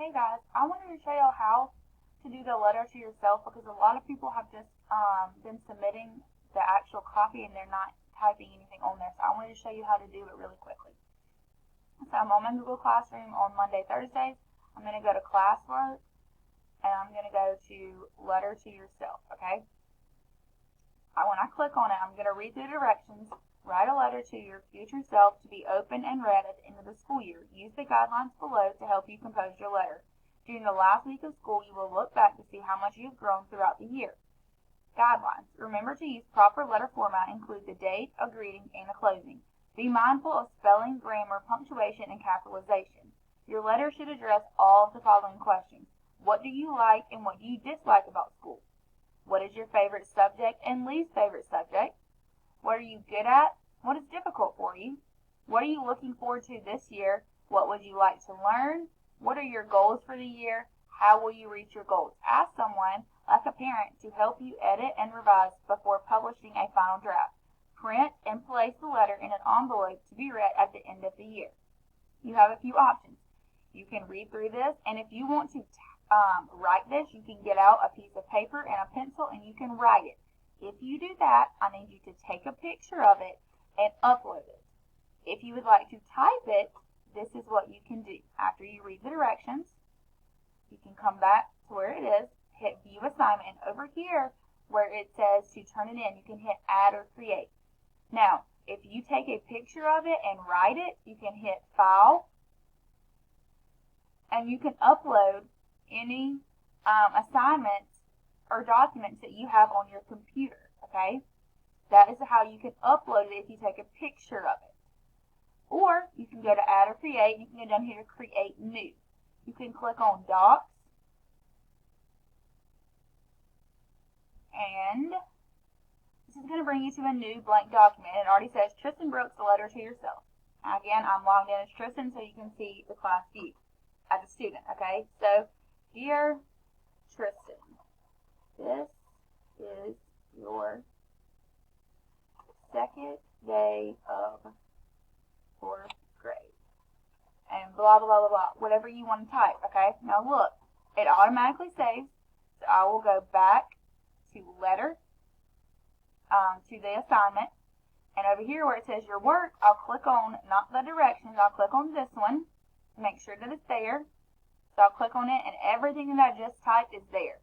Hey guys, I wanted to show you how to do the letter to yourself because a lot of people have just been submitting the actual copy and they're not typing anything on there. So I wanted to show you how to do it really quickly. So I'm on my Google Classroom on Monday, Thursdays. I'm going to go to classwork and I'm going to go to letter to yourself, okay? When I click on it, I'm going to read the directions. Write a letter to your future self to be opened and read at the end of the school year. Use the guidelines below to help you compose your letter. During the last week of school, you will look back to see how much you have grown throughout the year. Guidelines. Remember to use proper letter format. Include the date, a greeting, and a closing. Be mindful of spelling, grammar, punctuation, and capitalization. Your letter should address all of the following questions. What do you like and what do you dislike about school? What is your favorite subject and least favorite subject? What are you good at? What is difficult for you? What are you looking forward to this year? What would you like to learn? What are your goals for the year? How will you reach your goals? Ask someone, like a parent, to help you edit and revise before publishing a final draft. Print and place the letter in an envelope to be read at the end of the year. You have a few options. You can read through this, and if you want to write this, you can get out a piece of paper and a pencil and you can write it. If you do that, I need you to take a picture of it and upload it. If you would like to type it, this is what you can do. After you read the directions, you can come back to where it is, hit View Assignment, and over here where it says to turn it in, you can hit Add or Create. Now, if you take a picture of it and write it, you can hit File, and you can upload any assignments or documents that you have on your computer, okay? That is how you can upload it if you take a picture of it. Or you can go to Add or Create, and you can go down here to Create New. You can click on Docs, and this is going to bring you to a new blank document. It already says Tristan Brooks, a letter to yourself. Again, I'm logged in as Tristan so you can see the class view as a student, okay? So, Dear Tristan, this is your second day of 4th grade. And blah, blah, blah, blah, whatever you want to type, okay? Now look, it automatically saves. So I will go back to letter, to the assignment. And over here where it says your work, I'll click on, not the directions, I'll click on this one to make sure that it's there. So I'll click on it and everything that I just typed is there.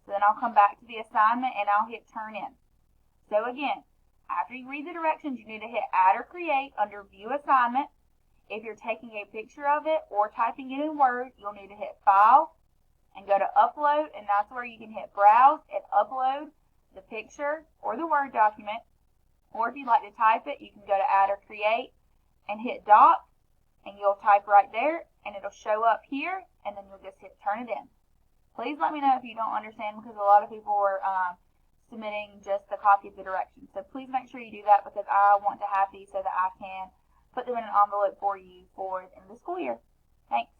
So then I'll come back to the assignment and I'll hit Turn In. So again, after you read the directions, you need to hit Add or Create under View Assignment. If you're taking a picture of it or typing it in Word, you'll need to hit File and go to Upload, and that's where you can hit Browse and upload the picture or the Word document. Or if you'd like to type it, you can go to Add or Create and hit Doc, and you'll type right there, and it'll show up here, and then you'll just hit Turn It In. Please let me know if you don't understand, because a lot of people were submitting just a copy of the directions. So please make sure you do that, because I want to have these so that I can put them in an envelope for you for the end of the school year. Thanks.